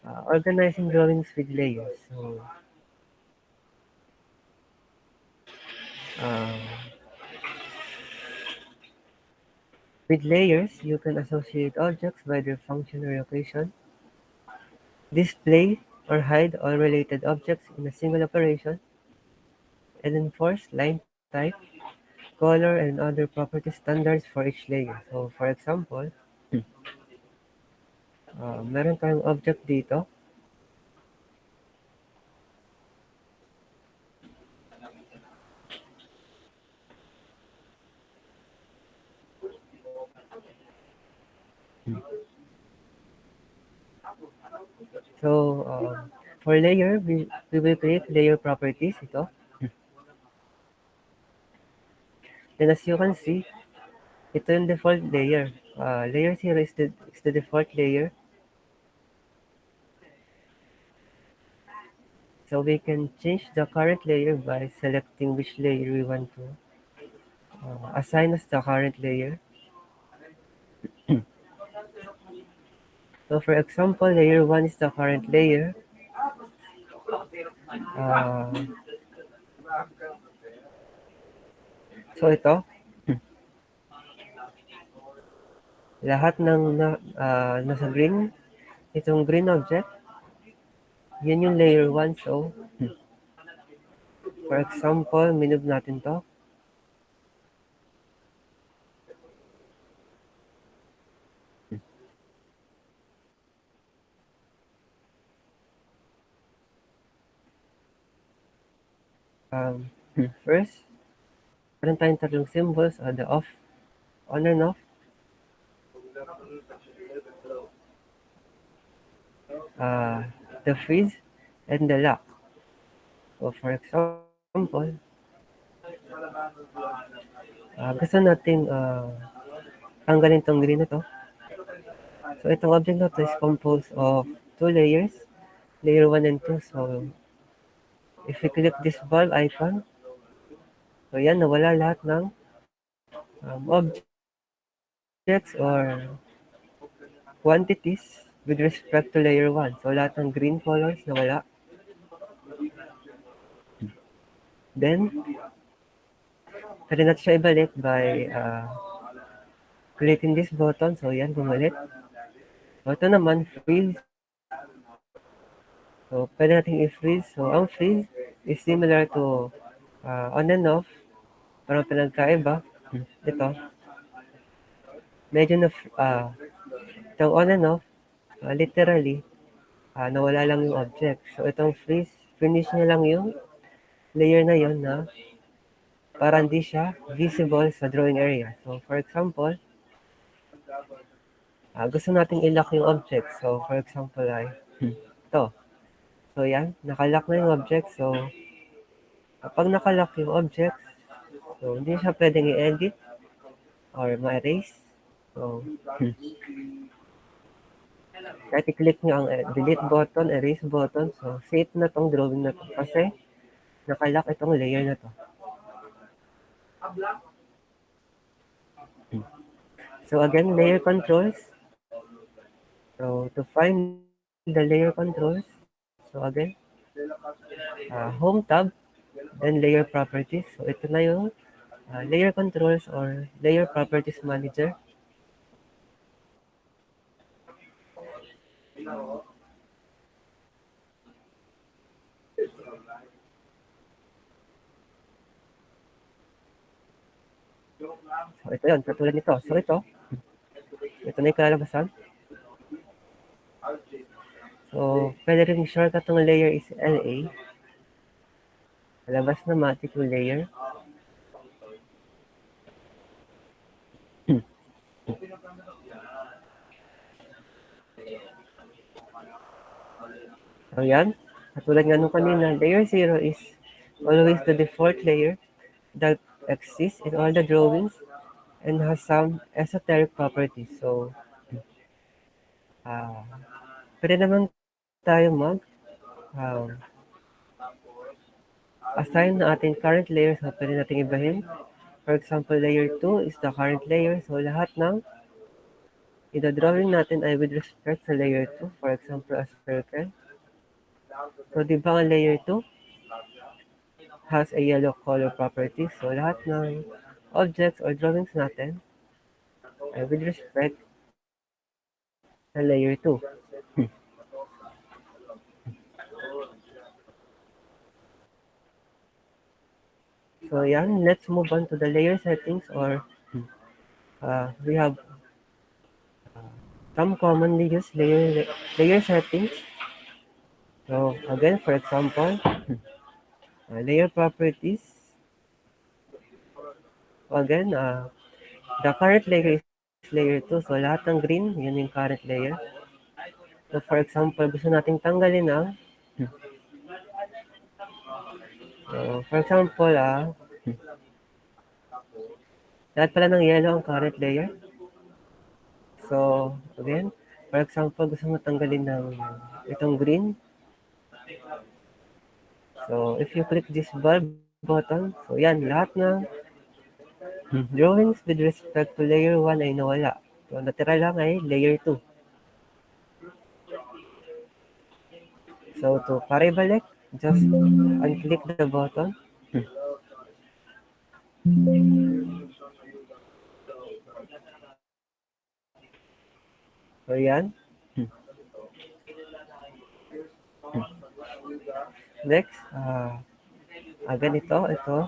Organizing drawings with layers. So, uh, with layers, you can associate objects by their function or location, display or hide all related objects in a single operation, and enforce line type, color, and other property standards for each layer. So, for example, meron tayong object dito. So, for layer, we will create layer properties ito. Then as you can see, ito yung default layer. Layer 0 is the default layer. So we can change the current layer by selecting which layer we want to assign as the current layer. So for example, layer 1 is the current layer. Uh, so ito, lahat ng nasa green, itong green object, yun yung layer 1. So for example, minove natin to. First, meron tayong tatlong symbols, the off, on and off, uh, the freeze, and the lock. So for example, gusto natin tanggalin tong green na to. So itong object na to is composed of two layers, layer 1 and 2. So if we click this bulb icon, so yan, nawala lahat ng objects or quantities with respect to layer 1. So lahat ng green colors nawala. Then, pwede natin siya ibalik by clicking this button. So yan, bumalik. So ito naman, freeze. So pwede natin i-freeze. So ang freeze is similar to on and off. Parang pinagkaiba. Ito, medyo na, itong on and off, literally, nawala lang yung object. So itong freeze, finish niya lang yung layer na yon na para hindi siya visible sa drawing area. So for example, gusto nating i-lock yung object. So for example ay ito. So yan, nakalock na yung object. So kapag nakalock yung object, so hindi siya pwedeng i-edit or ma-erase. So kahit i-click nyo ang delete button, erase button, so safe na tong drawing na to kasi nakalock itong layer na to. So again, layer controls. So to find the layer controls, so again, home tab, then layer properties. So ito na yung layer controls or layer properties manager. So ito yun, katulad nito. So ito na yung kalalabasan. So pwede rin shortcut ng layer is LA. Labas na matik yung layer. So yan, katulad nga nung kanina, layer 0 is always the default layer that exists in all the drawings and has some esoteric properties. So, uh, pwede naman tayo um, assign na ating current layers na pwede natin ibahin. For example, layer 2 is the current layer. So, lahat ng Ito drawing natin ay with respect sa layer 2, for example, a circle. So, di ba ang layer 2 has a yellow color property. So, lahat ng objects or drawings natin ay with respect sa layer 2. So, yan. Let's move on to the layer settings or we have some commonly used layer settings. So, again, for example, layer properties. So, again, the current layer is layer 2. So, lahat ng green, yun yung current layer. So, for example, gusto nating tanggalin ang so, for example, lahat pala ng yellow ang current layer. So, again, for example, gusto mo tanggalin ng itong green. So, if you click this bulb button, so yan, lahat ng drawings with respect to layer 1 ay nawala. So, natira lang ay layer 2. So, to para ibalik, just unclick the button. So, yan. Next, ganito, ito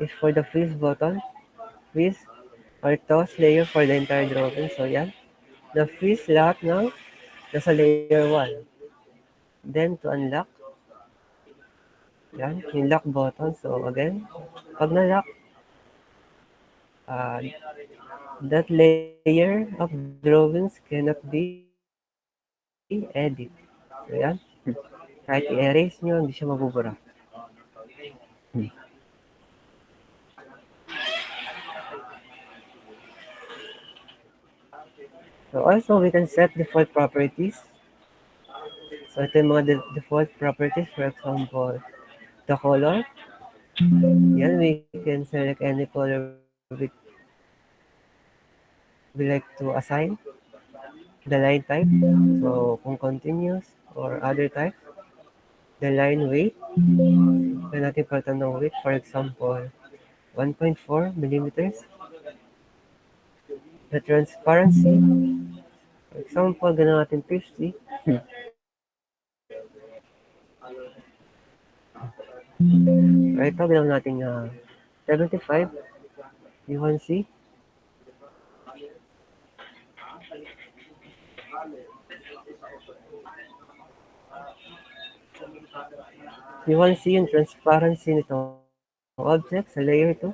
is for the freeze button. Freeze or toss layer for the entire drawing. So, yan. Na-freeze lahat ng nasa layer 1. Then, to unlock, yan, yung lock button. So, again, pag na-lock, uh, that layer of drawings cannot be edit. So, yan. Kahit i-erase nyo, hindi siya mabubura. So, also, we can set default properties. So, ito yung mga default properties. For example, the color. Yan, we can select any color we like to assign. The line type. So, kung continuous or other type. The line weight. Pwede natin palitan ng weight. For example, 1.4 millimeters. The transparency. For example, gano'n natin 50. Right now, gano'n natin 75. You can see. You can see yung transparency nitong object sa layer 2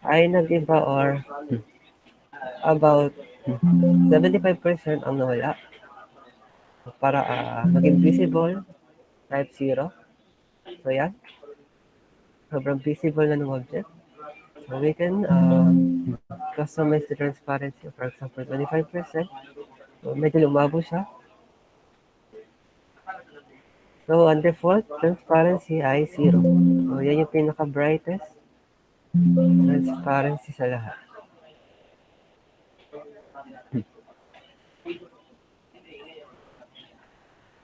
ay nag-iba or about 75% ang nawala para maging visible type 0. So yan, sobrang visible na ng object. So we can customize the transparency. For example, 25%. So medyo lumabo siya. So ang default transparency ay 0. So yan yung pinaka-brightest transparency sa lahat.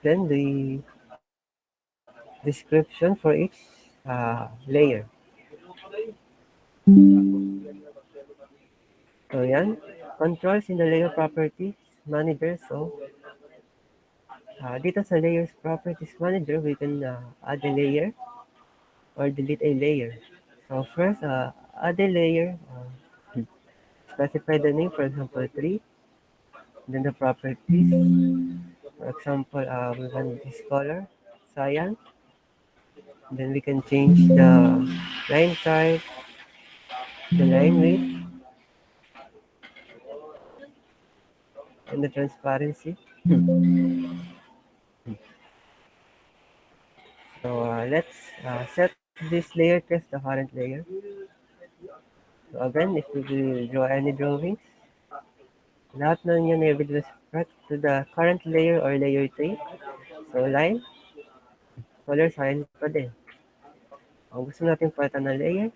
Then the description for each layer. So yan, controls in the layer properties manager. So dito sa layers properties manager, we can add a layer or delete a layer. So first, add a layer, specify the name, for example, 3. Then the properties, for example, we want this color, cyan. Then we can change the line type, the line width, and the transparency. So let's set this layer test the current layer. So again, if we will draw any drawings, lahat na yan ay with respect to the current layer or layer 3. So line, color, cyan pa din. Kung gusto natin palitan ng layer,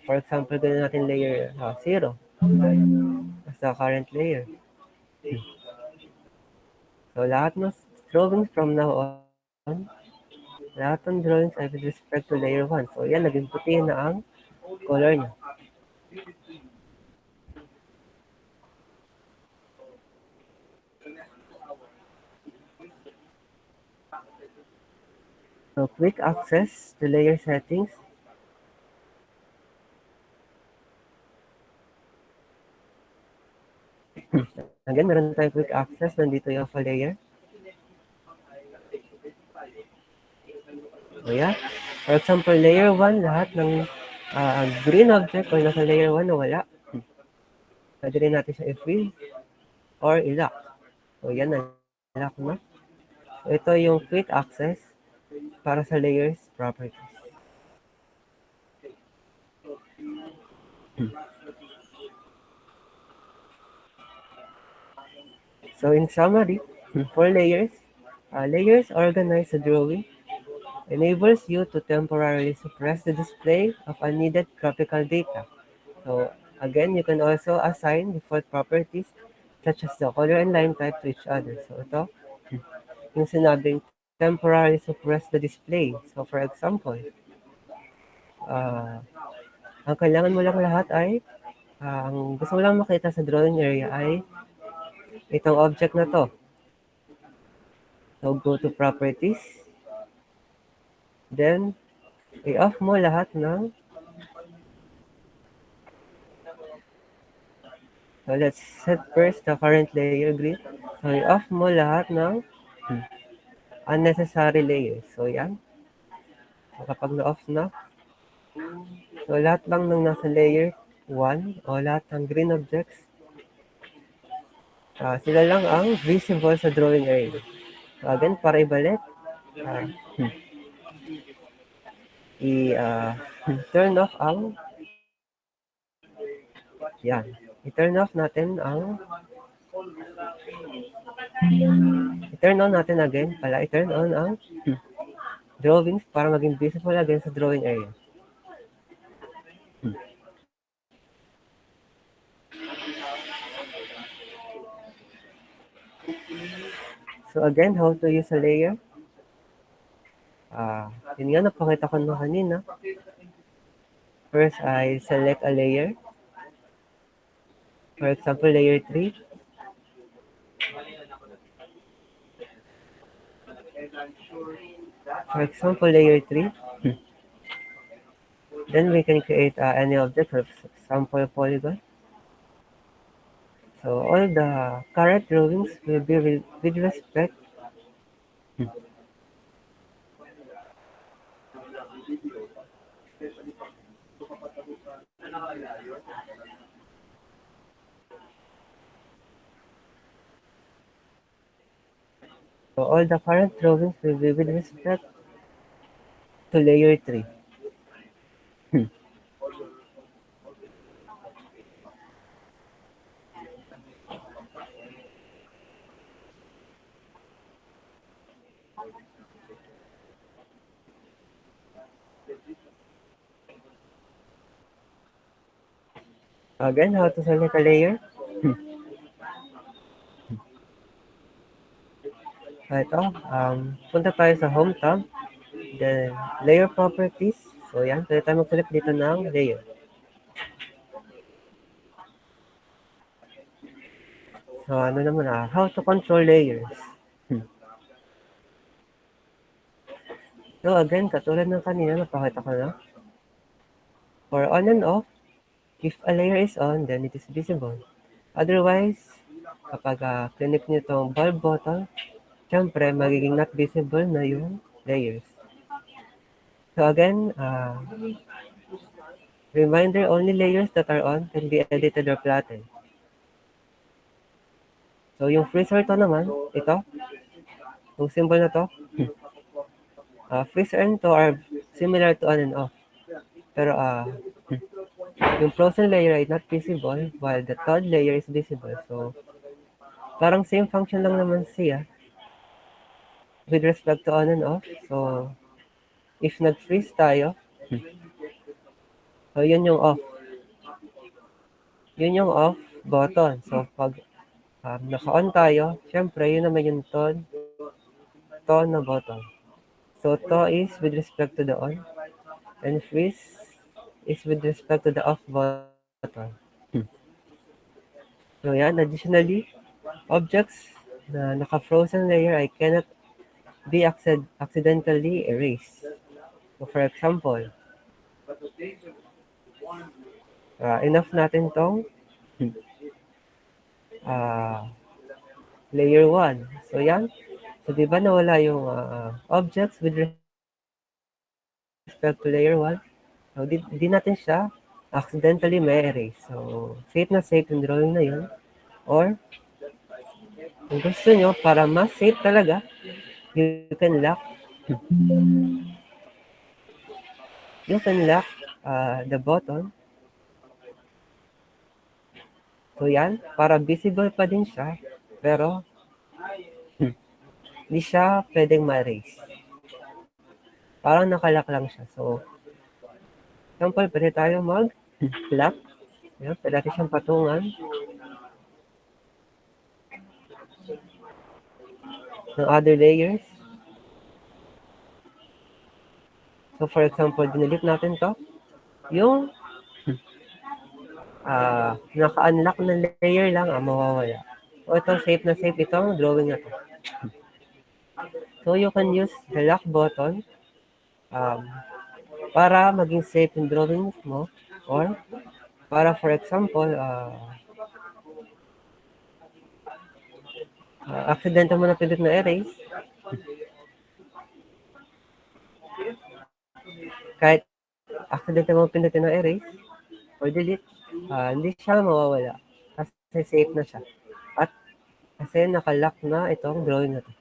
For example, gawin natin layer 0 as the current layer. So, lahat ng drawings from now on, lahat ng drawings ay with respect to layer 1. So, yan, naging puti na ang color niya. So, quick access to layer settings. Again, meron tayong quick access. Nandito yung alpha layer. So, yeah. For example, layer 1, lahat ng green object or nasa layer 1 na wala. Pwede rin natin siya i-freeze or i-lock. So, yan, na-lock na. So, ito yung quick access para sa layers properties. So, in summary, for layers, layers organize the drawing, enables you to temporarily suppress the display of unneeded graphical data. So, again, you can also assign default properties such as the color and line type to each other. So, ito, yung sinabing temporarily suppress the display. So, for example, ang kailangan mo lang lahat ay, ang gusto mo lang makita sa drawing area ay itong object na to. So, go to properties. Then, i-off mo lahat ng, so let's set first the current layer grid. So, i-off mo lahat ng unnecessary layers. So, yan. So, kapag na-off na, so lahat lang ng nasa layer 1 o lahat ng green objects, sila lang ang visible sa drawing area. So, again, para ibalik, uh, i-turn off ang, yan. I-turn off natin ang, i-turn on natin again, i-turn on ang drawings para maging visible again sa drawing area. So again, how to use a layer. Yun nga, napakita ko na kanina. First, I select a layer. For example, layer 3. For example, layer 3. Then we can create any object, for example, polygon. So all the current drawings will be with respect. So all the current drawings will be with respect to layer 3. Again, how to select a layer. Ito, punta tayo sa home tab. Then, layer properties. So, yan. Pwede tayo mag-select dito ng layer. So, ano naman how to control layers. So, again, katulad ng kanina, napakita ko na. For on and off, if a layer is on, then it is visible. Otherwise, kapag click nyo itong bulb button, syempre, magiging not visible na yung layers. So again, reminder, only layers that are on can be edited or plotted. So yung freezer to naman, ito, yung symbol na to, freezer and to are similar to on and off. Pero yung frozen layer ay not visible while the thawed layer is visible. So parang same function lang naman siya with respect to on and off. So if nag-freeze tayo, So, yun yung off button. So, pag naka-on tayo, syempre, yun naman yung tone na button. So, to is with respect to the on, and freeze is with respect to the off button. So, yan. Additionally, objects na naka-frozen layer I cannot be accidentally erased. So, for example, enough natin tong ah, layer 1. So, yan. So, di ba nawala yung objects with respect to layer 1? So, di natin siya accidentally may erase. So, safe yung drawing na yun. Or, kung gusto nyo, para mas safe talaga, you can lock, you can lock the button. So, yan. Para visible pa din siya. Pero, di siya pwedeng ma-erase. Parang nakalock lang siya. So, example, pwede tayo mag-lock. Yan, pwede natin siyang patungan ng other layers. So, for example, dinelete natin to. Yung naka-unlock na layer lang mawawala. So, ito, safe na safe itong drawing na to. So, you can use the lock button um, para maging safe yung drawings mo, or para, for example, accidental mo na pindot na erase, kahit accidental mo pindutin na erase or delete, hindi siya mawawala kasi safe na siya. At kasi nakalock na itong drawing na to.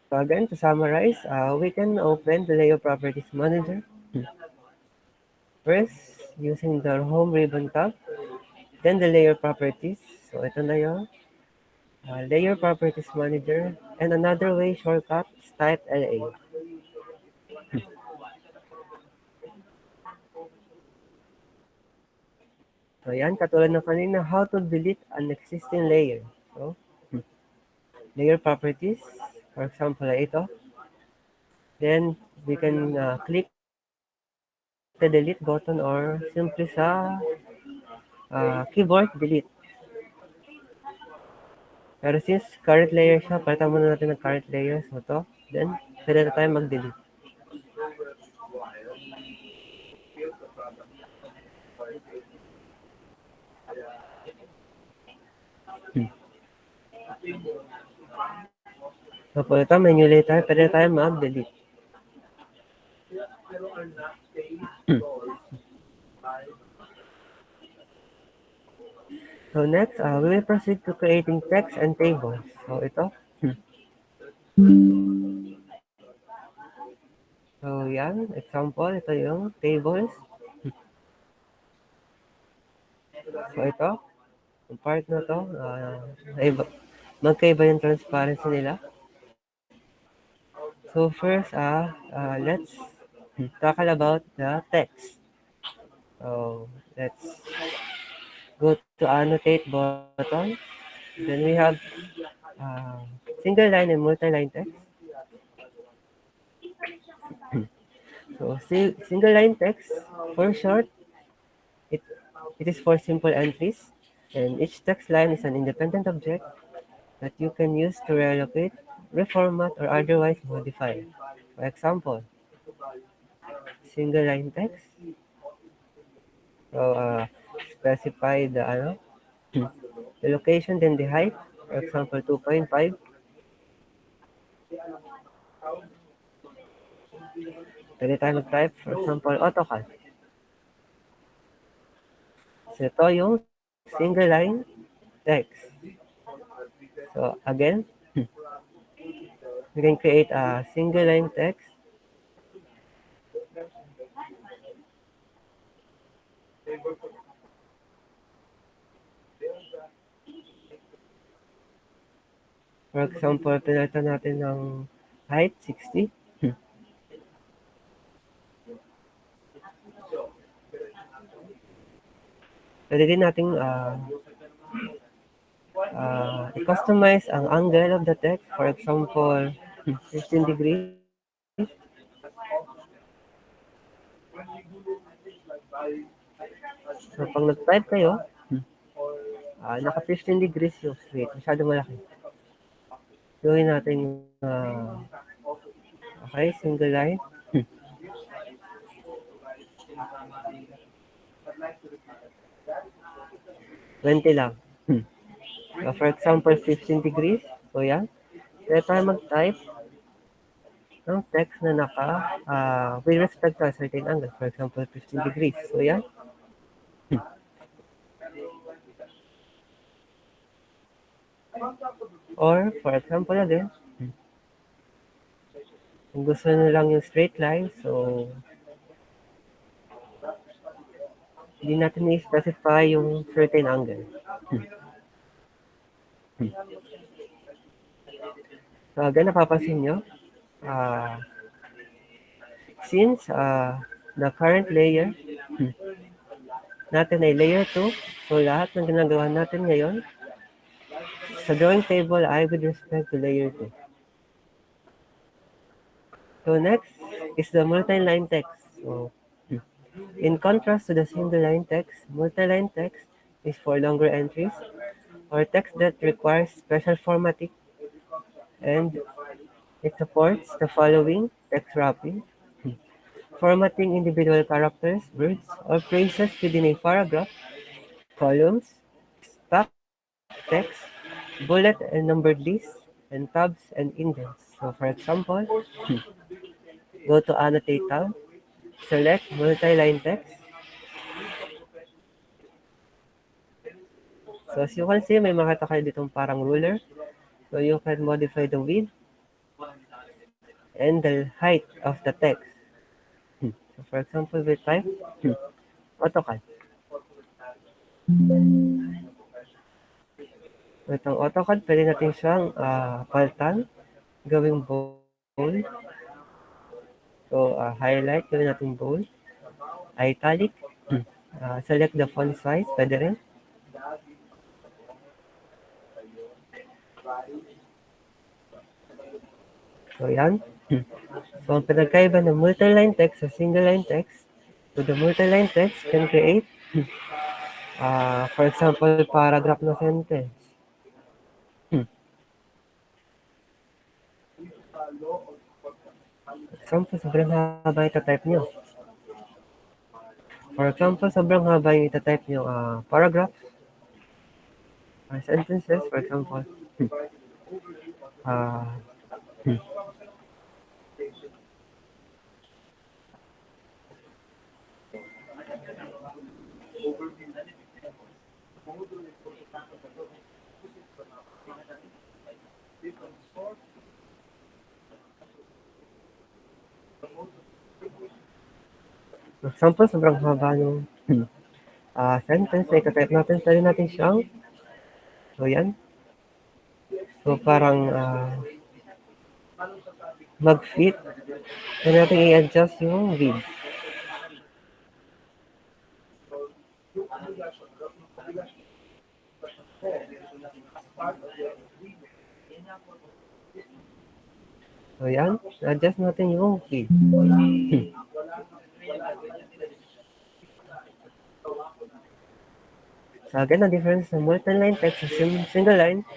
So again, to summarize, we can open the Layer Properties Manager. First, using the Home Ribbon tab, then the Layer Properties. So ito na yung Layer Properties Manager. And another way shortcut is type LA. So yan, katulad ng kanina, how to delete an existing layer. So, Layer Properties, for example, ito. Then, we can click the delete button or simply sa keyboard delete. Pero since current layer siya, palitan muna natin ng current layer. So to, then pwede na tayo mag-delete. So po ito, menu later, pwede na tayo mag-delete. So next, we will proceed to creating text and tables. So ito. So yan, example, ito yung tables. So ito, yung part na to, magkaiba yung transparency nila. So first, let's tackle about the text. So let's go to annotate button. Then we have uh, single line and multi-line text. So single line text, for short, it, it is for simple entries, and each text line is an independent object that you can use to relocate, reformat, or otherwise modify. For example, single line text. So specify the location, then the height. For example, 2.5. Pwede tayo mag-type. For example, AutoCAD. So ito yung single line text. So again, we can create a single line text. For example, pinalitan natin ng height 60. Pwede din nating i-customize ang angle of the text. For example, 15 degrees. So, pag nag-type kayo, naka 15 degrees yung straight. Masyado malaki. Gawin natin okay, single line. 20 lang. So, for example, 15 degrees. So, yan. Kaya tayo mag-type ng text na with respect to a certain angle. For example, 15 degrees. So, yan. Or, for example again, kung gusto nyo lang yung straight line, so, hindi natin i-specify yung certain angle. So, again, napapansin nyo, since the current layer natin ay layer 2, so lahat ng ginagawa natin ngayon sa drawing table ay with respect to layer 2. So next is the multi-line text. So in contrast to the single line text, multi-line text is for longer entries or text that requires special formatting, and it supports the following text wrapping, formatting individual characters, words, or phrases within a paragraph, columns, stack text, bullet and numbered lists, and tabs and indents. So for example, go to Annotate tab, select multi-line text. So as you can see, may makita kayo ditong parang ruler. So you can modify the width and the height of the text. So for example, we type AutoCAD. So itong AutoCAD, pwede natin siyang palitan, gawing bold. So highlight, gawin natin bold. Italic, select the font size, pwede rin. So yan. So ang pinagkaiba ng multi-line text sa single-line text, so the multi-line text can create, for example, paragraph na sentence. For example, sobrang haba itatype nyo. For example, sobrang haba yung itatype nyo paragraph, sentences, for example. Uh, for example, sobrang haba yung sentence na itatype natin. Pwede natin siyang, so yan. So parang mag-fit. Pwede natin i-adjust yung width. So yan, adjust natin yung width. So again, the difference ng multi-line text sa single line.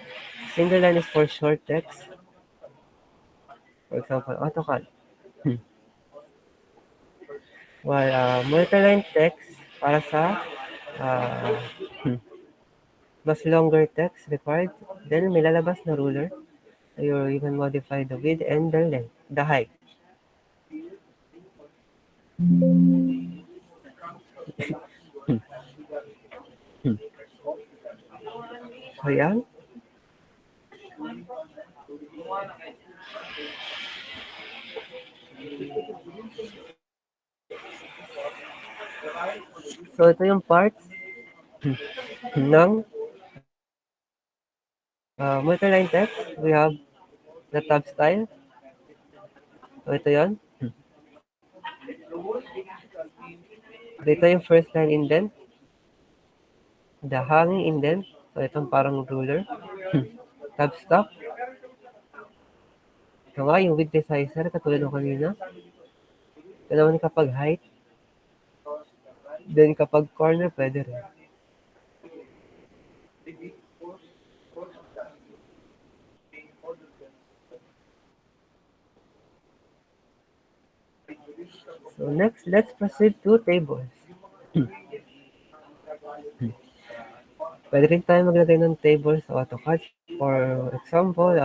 Single line is for short text. For example, AutoCAD. While multi-line text para sa uh, mas longer text required, then may lalabas na ruler. You can modify the width and the length, the height. So yan. So ito yung parts ng Multi-line text, we have the tab style. So, ito yon. Dito yung first line indent, the hanging indent. So, itong parang ruler. Tab stop. Ito nga, yung width resizer, katulad ng kanina. Ito naman kapag height. Then kapag corner, pwede rin. So next, let's proceed to tables. Pwede rin tayo maglagay ng table sa AutoCAD. For example,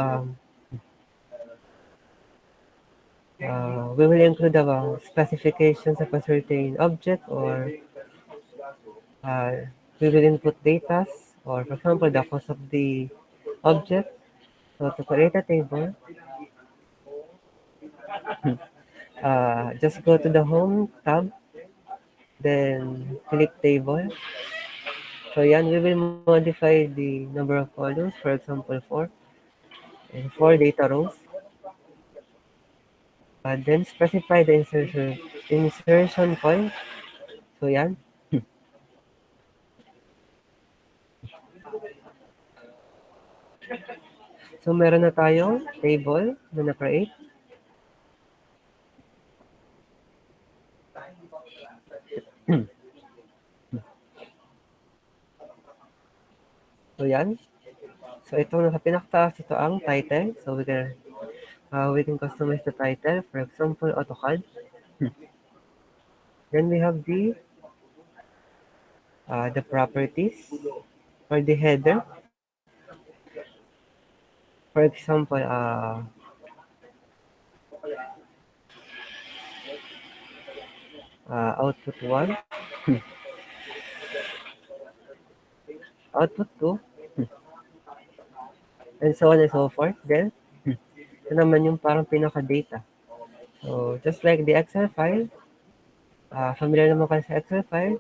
we will include the specifications of a certain object, or uh, we will input data, or for example, the cost of the object. So to create a table, just go to the Home tab, then click Table. So yan, we will modify the number of columns, for example, 4, and 4 data rows. Then specify the insertion point. So yan. So meron na tayong table na na-create. So yan. So ito nasa pinakataas, ito ang title. So we can customize the title. For example, AutoCAD. Then we have the properties for the header. For example, output 1, output 2, and so on and so forth. Then, ito naman yung parang pinaka-data. So, just like the Excel file, familiar naman kayo sa Excel file.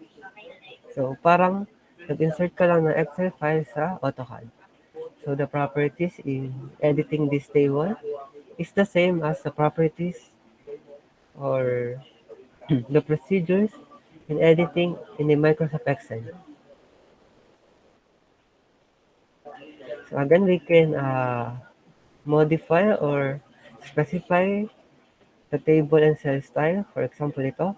So, parang nag-insert ka lang ng Excel file sa AutoCAD. So, the properties in editing this table is the same as the properties or the procedures in editing in the Microsoft Excel. So, again, we can modify or specify the table and cell style. For example, ito.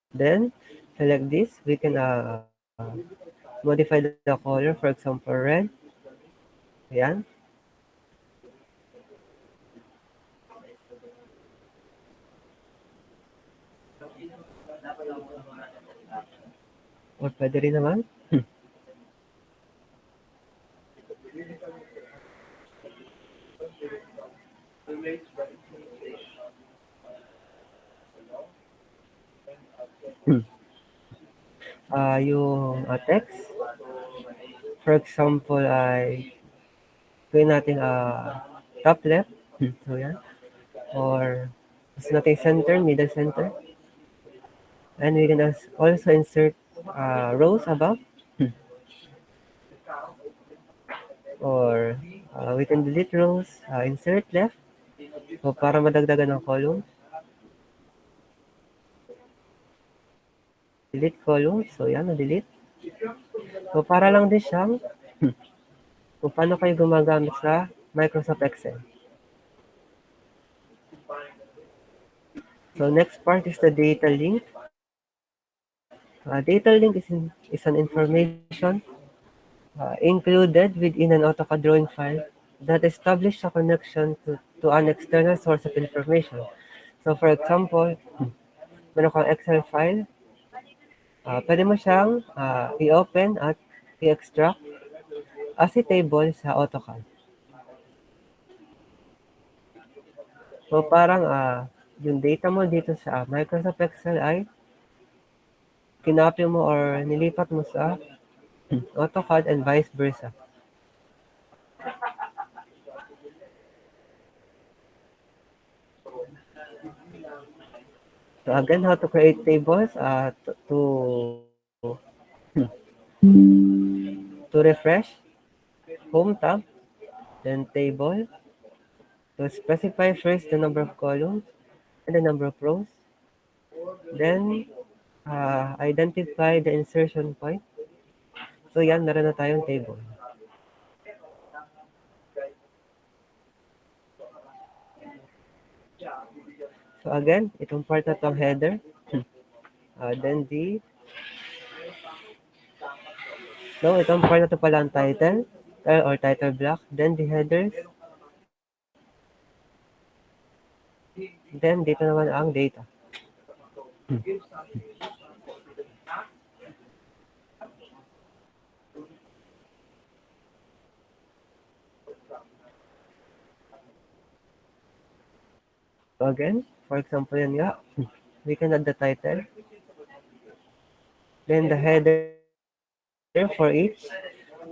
Then, select this. We can modify the color. For example, red. Ayan. Or pwede rin naman. Yung text. For example, ay gawin natin top left. So, yan. Or gusto natin center, middle center. And we can also insert rows above. Or we can delete rows, insert left. So, para madagdagan ng column. Delete column. So, yan, na-delete. So, para lang din siyang kung paano kayo gumagamit sa Microsoft Excel. So, next part is the data link. Data link is an information included within an AutoCAD drawing file that establishes a connection to an external source of information. So, for example, meron kang Excel file, pwede mo siyang i-open at i-extract as a table sa AutoCAD. So, parang yung data mo dito sa Microsoft Excel ay kinopy mo or nilipat mo sa AutoCAD and vice versa. So again, how to create tables, to refresh, home tab, then table, to specify first the number of columns and the number of rows, then identify the insertion point. So yan, meron na tayong table. So again, itong part na itong header. Then no, itong part na ito pala ang title or title block. Then the headers. Then dito naman ang data. So again, for example yan nga, we can add the title. Then the header for each.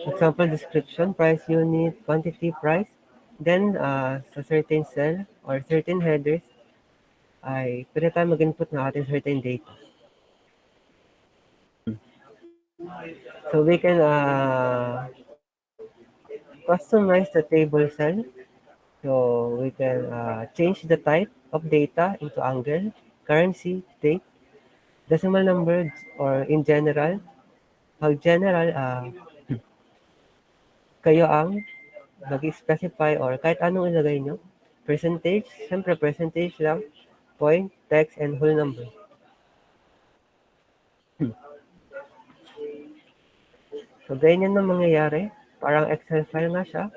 Example description, price unit, quantity, price. Then sa certain cell or certain headers, ay pwede tayo mag-input ng ating certain data. So we can customize the table cell. So we can change the type of data into angle, currency, date, decimal number, or in general. Pag general, kayo ang mag-specify or kahit anong ilagay nyo. Percentage, siyempre percentage lang, point, text, and whole number. So ganyan na mangyayari. Parang Excel file nga siya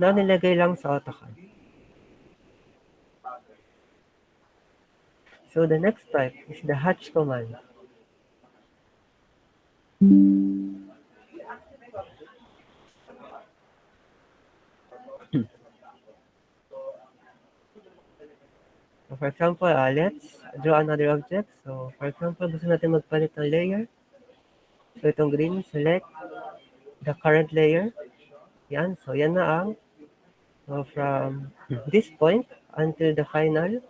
na nilagay lang sa AutoCAD. So the next type is the hatch command. So for example, let's draw another object. So for example, gusto natin magpalit ng layer. So itong green, select the current layer. Yan. So yan na ang so from this point until the final,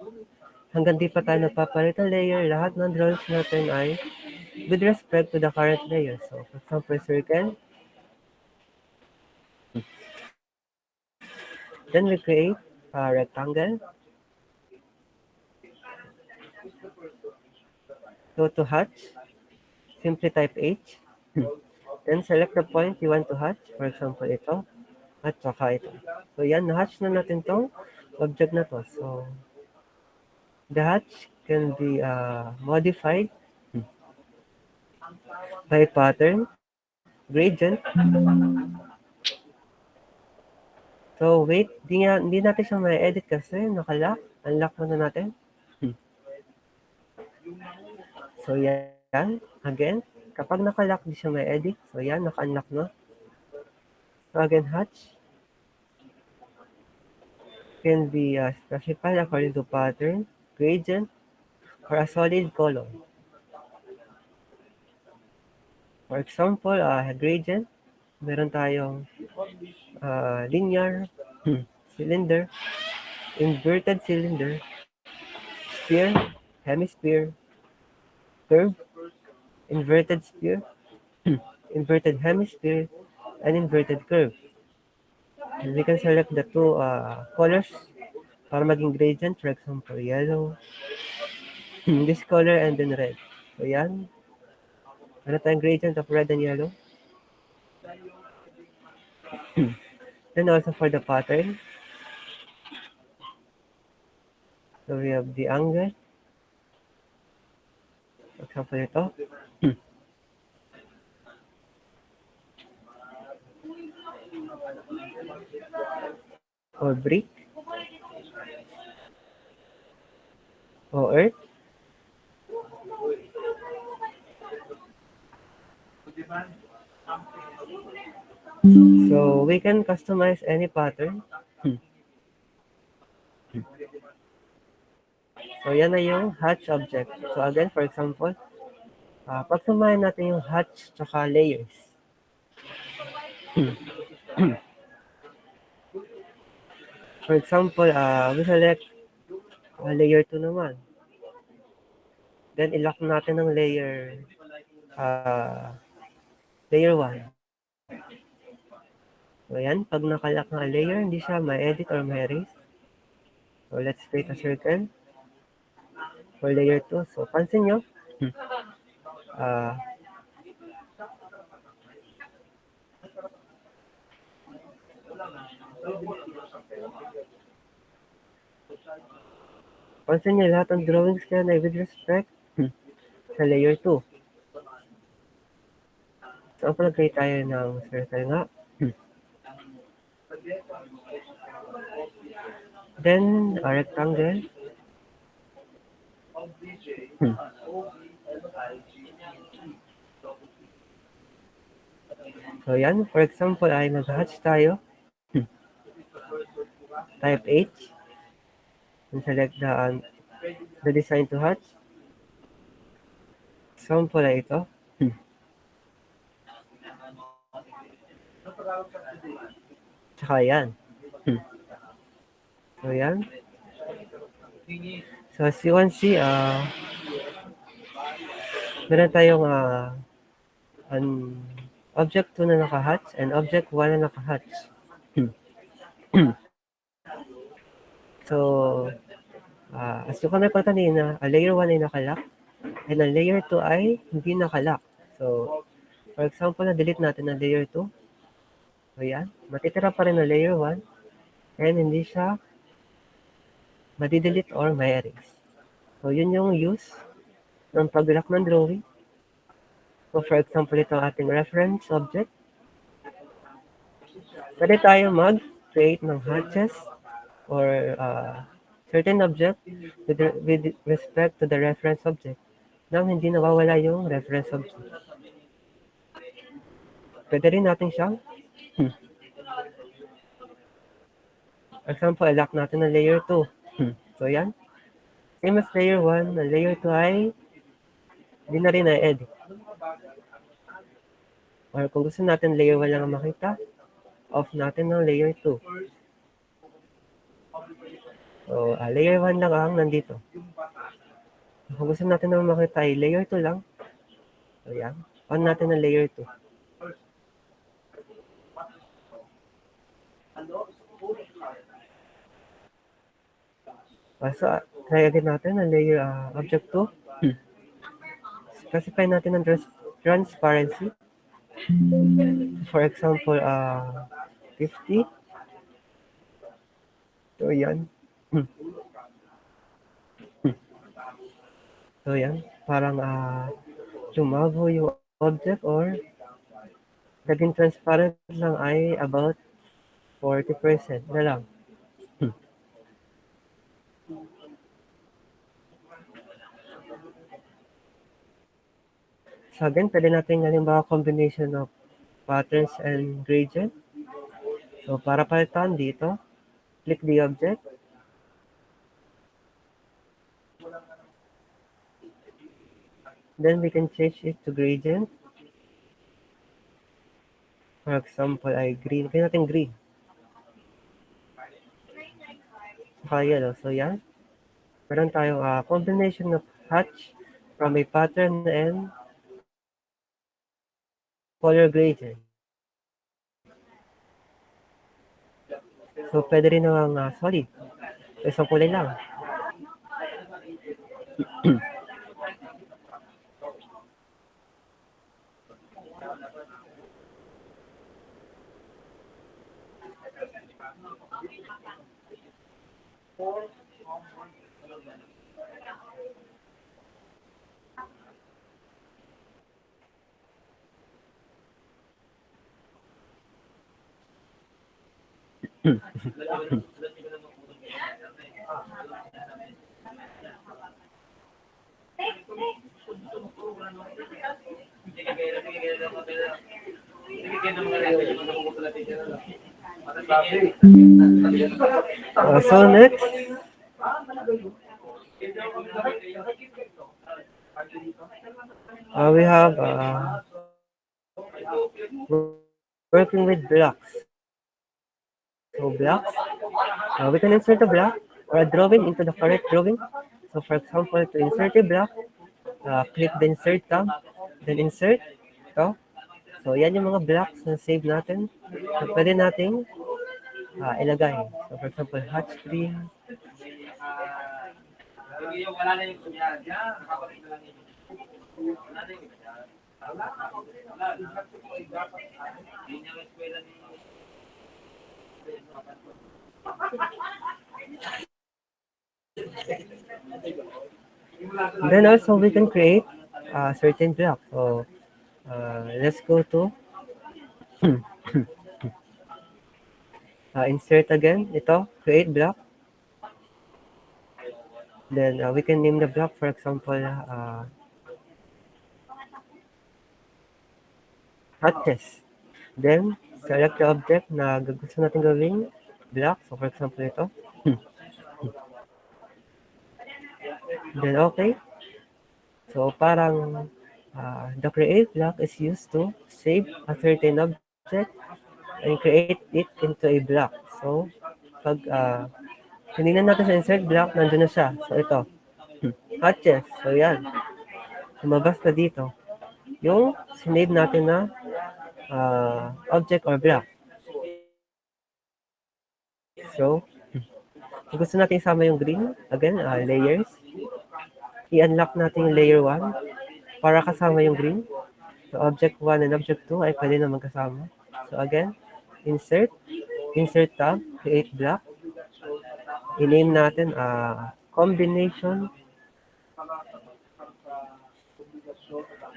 hanggang di pa tayo nagpapalit ng layer, lahat ng drawings natin ay with respect to the current layer. So for example, circle. Then we create a rectangle. So to hatch, simply type H. Then select the point you want to hatch. For example, ito. At saka ito. So yan, na-hatch na natin tong object na to. So the hatch can be modified by pattern, gradient. So wait, hindi natin siya may edit kasi nakalock. Unlock muna natin. So yan, again, kapag nakalock di siya may edit. So yan, naka-unlock na. So again, hatch can be specified according to pattern, gradient, or a solid color. For example, gradient, meron tayong linear, cylinder, inverted cylinder, sphere, hemisphere, curve, inverted sphere, inverted hemisphere, and inverted curve. And we can select the two colors para maging gradient. For example, yellow, this color, and then red. So yan. Ano tayong gradient of red and yellow? Then also for the pattern. So we have the angle. For example, ito. Or brick. Or earth. So we can customize any pattern. So yan na yung hatch object. So again, for example, pagsamahin natin yung hatch tsaka layers. For example, we select layer 2 naman. Then, ilock natin ng uh, layer 1. So, yan. Pag nakalock ng layer, hindi siya ma-edit or ma-erase. So, let's create a circle for layer 2. So, pansin nyo, uh, pansin nyo lahat ng drawings kaya na with respect sa layer 2. So, pag-create tayo ng circle nga. Then, a rectangle. So, yan. For example, ay mag-hatch tayo. Type H. And select the design to hatch. Example ay ito. Tsaka yan. So, yan. So, as you can see, meron tayong an object 2 na naka-hatch and object 1 na naka-hatch. So, as you can recall kanina, layer 1 ay nakalock and ang layer 2 ay hindi nakalock. So, for example, na-delete natin ang layer 2. So, yan. Matitira pa rin ang layer 1 and hindi siya madidelete or ma-erase. So, yun yung use ng pag-lock ng drawing. So, for example, ito ang ating reference object. Pwede tayo mag-create ng hatches or certain object with respect to the reference object nang hindi nawawala yung reference object. Pwede rin natin siyang example, i-lock natin ng layer 2. So, yan. Same as layer 1, ang layer 2 ay hindi na rin na-edit. Or kung gusto natin layer 1 lang ang makita, off natin ng layer 2. So, layer 1 lang ang nandito. Kung gusto natin naman makita ay layer 2 lang. So, yan. On natin ng layer 2. So, try again natin ang layer object 2. Specify natin ang transparency. For example, 50. So, yan. So, yan. Parang lumabo yung object or naging transparent lang ay about 40% na lang. So, again, pwede natin halimbawa combination of patterns and gradient. So, para palitan dito, click the object. Then we can change it to gradient. For example, ay green. Kaya natin green. Saka yellow. So, yan. Meron tayong combination of hatch from a pattern and color gradient. So, pwede rin namang solid. Isang kulay lang. So next, we have working with blocks. So blocks, we can insert a block or a drawing into the correct drawing. So for example, to insert a block, click the insert tab, then insert ito. So yan yung mga blocks na save natin. So pwede nating ilagay. So for example, hot screen. Then also we can create certain blocks. So let's go to insert again. Ito, create block. Then we can name the block, for example, hot test. Then select the object na gusto natin gawing block. So for example, ito. Then okay. So parang the create block is used to save a certain object and create it into a block. So pag tinignan natin sa insert block, nandun na siya. So ito, patches. So yan, lumabas na dito. Yung sinave natin na object or block. So, kung gusto natin isama yung green, again, layers. I-unlock natin yung layer 1 para kasama yung green. So, object 1 and object 2 ay pwede na magkasama. So, again, insert, insert tab, create block. I-name natin combination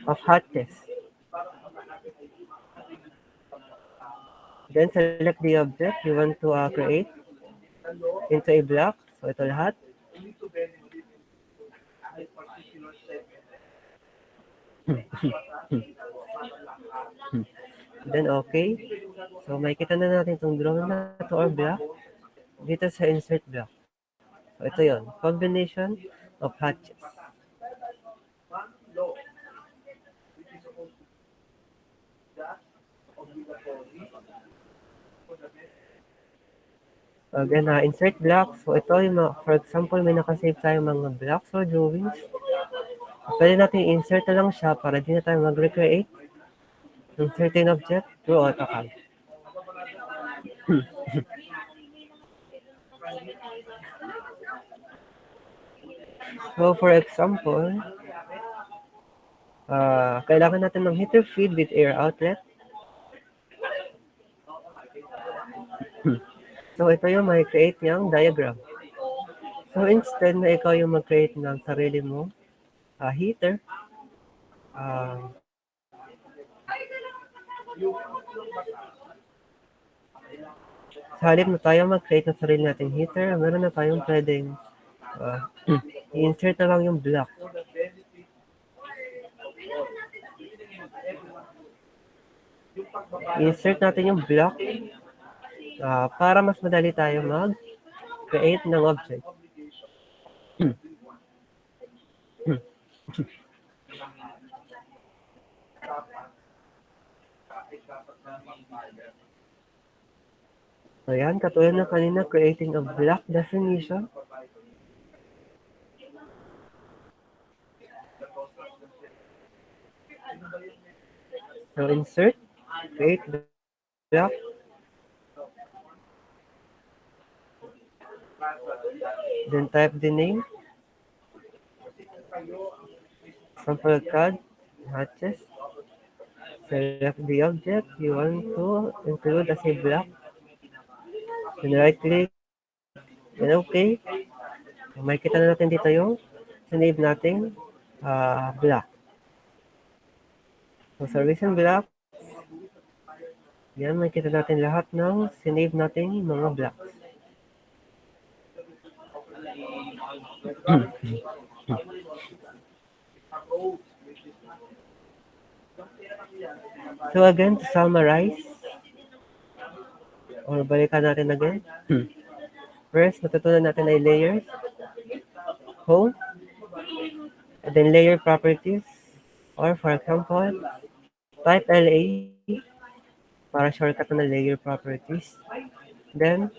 of hot test. Then, select the object you want to create into a block. So, ito lahat. Then, okay. So, makikita na natin itong drawing na to or block dito sa insert block. So, ito yon, combination of hatches. Again, insert blocks. So, ito yung for example, may nakasave tayo mga blocks or drawings. Pwede natin insert na lang siya para di na tayo mag-recreate ng certain object through AutoCAD. So, for example, kailangan natin ng heater feed with air outlet. So, ito yung may create niyang diagram. So, instead na ikaw yung mag-create ng sarili mo heater, sa halip na tayo mag-create ng sarili nating heater, meron na tayong pwedeng i-insert na lang yung block. I-insert natin yung block para mas madali tayo mag-create ng object. So yan, katulad na kanina, creating a block definition. So insert, create block. Then type the name. Sample CAD, hatches. Select the object you want to include as a block. Then right click. Then okay. Makikita na natin dito yung sinave nating block. So sa recent block, yan, makikita natin lahat ng sinave nating mga blocks. So again, to summarize, or balikan natin again. First, natutunan natin ay layers, home, and then layer properties, or for example, type LA para shortcut na layer properties. Then,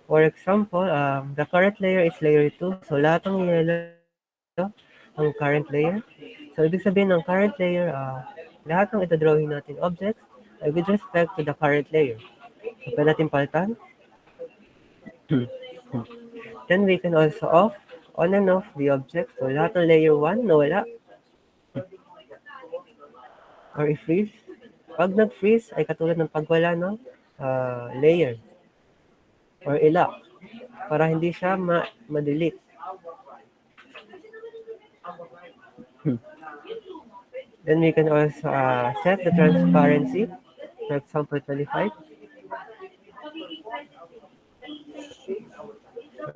For example, the current layer is layer 2. So, lahat ng yellow ang current layer. So, ibig sabihin ng current layer, lahat ng ito-drawing natin objects ay with respect to the current layer. So, pwede natin palitan. Then, we can also on and off the object. So, lahat ng layer 1 nawala or i-freeze. Pag nag-freeze ay katulad ng pagwala ng layer or i-lock para hindi siya ma-delete. Then we can also set the transparency, for example, 25.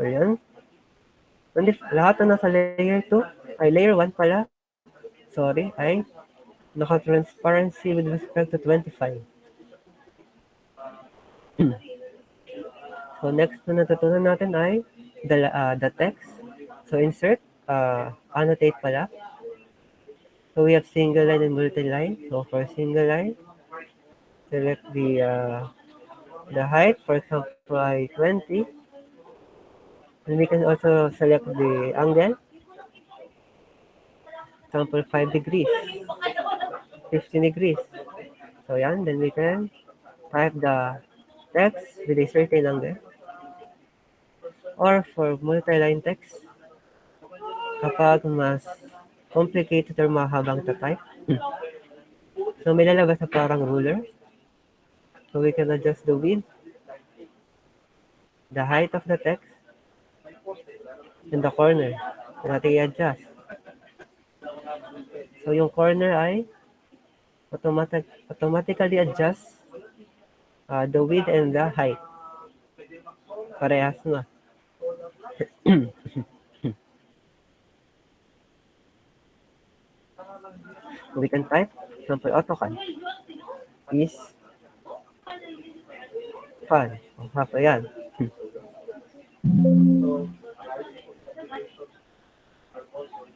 Ayan. Lahat na nasa layer 2, ay layer 1 pala, sorry, ay naka-transparency with respect to 25. So next na natutunan natin ay the text. So insert, annotate pala. So we have single line and multi-line. So for single line, select the height, for example, ay 20. And we can also select the angle, example 5 degrees, 15 degrees. So yan, then we can type the text with a certain angle. Or for multi-line text, kapag mas complicated or mahabang type, so may lalabas na parang ruler. So we can adjust the width, the height of the text, and the corner. So natin i-adjust. So yung corner ay automatically adjust the width and the height. Parehas na. We can type, example, AutoCAD is fun. So yan.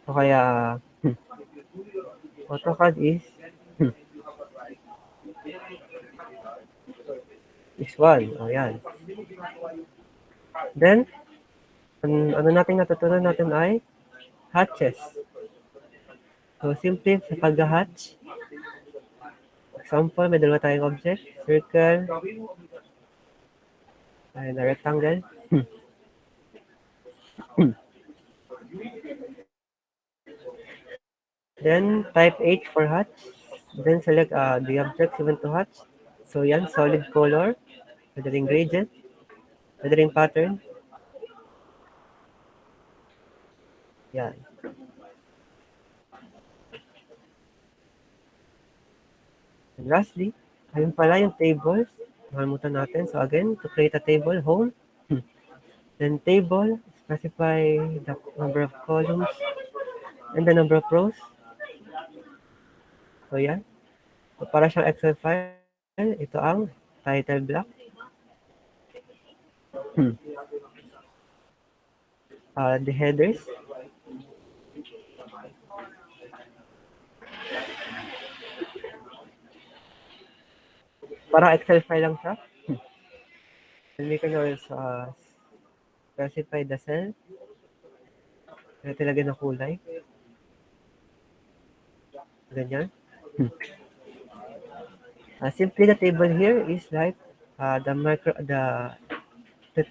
So kaya, AutoCAD is one. O yan. Then, ano natin natutunan natin ay hatches. So, simple sa pag-hatch. Example, may dalawa tayong object. Circle. And a rectangle. Then, type H for hatch. Then, select the object you want to hatch. So, yan, solid color. Pwede ring gradient. Pwede ring pattern. Yan. And lastly, ayun pala yung tables. Nakalimutan natin. So, again, to create a table, home. Then, table, specify the number of columns and the number of rows. So, yan. So, para siyang Excel file, ito ang title block. The headers. Parang Excel file lang siya. And we can also specify the cell. Ito lagyan ng kulay. Ganyan. Simply the table here is like the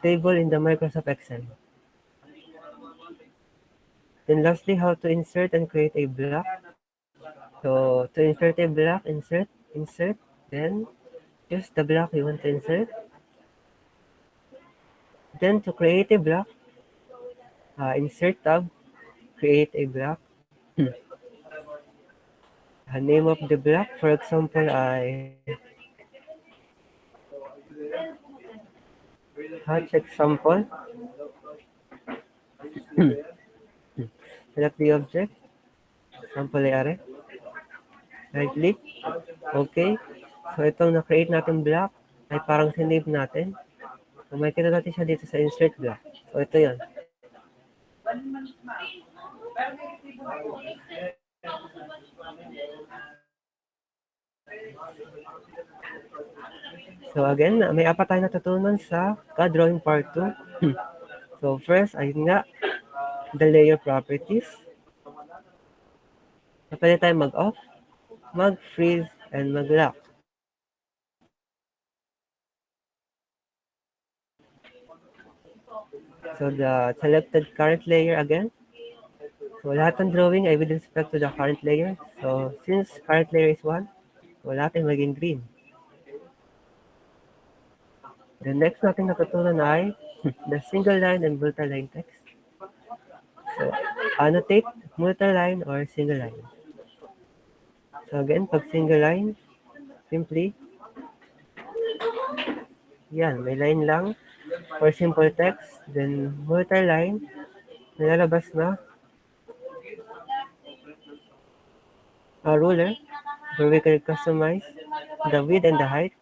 table in the Microsoft Excel. Then lastly, how to insert and create a block. So to insert a block, insert, then choose the block you want to insert. Then to create a block, insert tab, create a block. Name of the block, for example, I hatch example. Select the object, example ay are. Right click, okay. So itong na-create natin block ay parang sinave natin. So makikita natin siya dito sa insert block. So ito yan. So again, may apat tayong natutunan sa CAD Drawing Part 2. So first, ayun nga, the layer properties. So pwede tayong mag-off, mag-freeze, and mag-lock. So the selected current layer again. So lahat ng drawing ay with respect to the current layer. So since current layer is 1, so lahat ay maging green. The next natin natutunan ay the single line and multi-line text. So annotate, multi-line, or single line. So again, pag single line, simply, yan, may line lang for simple text. Then multi-line, nilalabas na a ruler where we can customize the width and the height.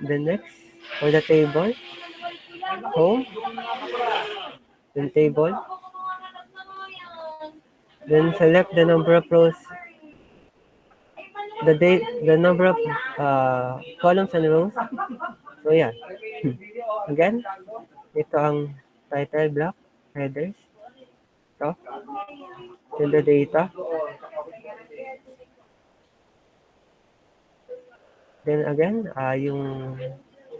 The next, for the table, home, then table, then select the number of rows, the number of columns and rows. So yeah, again, ito ang title block, headers, ito, then the data, then again, yung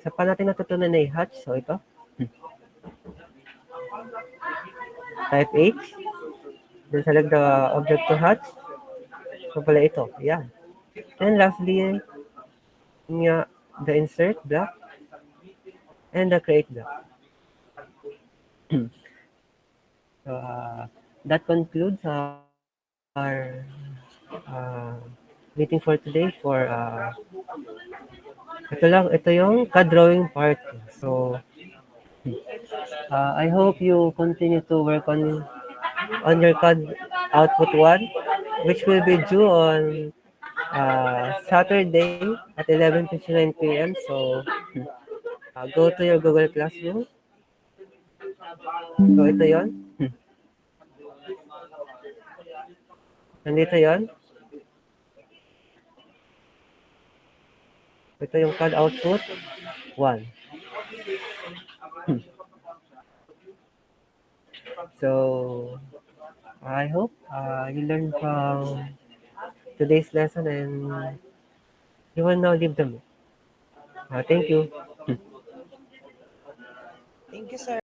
sa pa natin natutunan na i-hatch, so ito, type H, then select the object to hatch, so pala ito, yan. And lastly, nga, the insert block and the create block. So, that concludes our meeting for today for ito yung CAD drawing part. So, I hope you continue to work on your CAD output 1, which will be due on Saturday at 11:59 p.m. So, go to your Google Classroom. So, ito yon. Nandito yon. Ito yung CAD output 1. So, I hope you learned from today's lesson and you will now leave them. Thank you. Thank you, sir.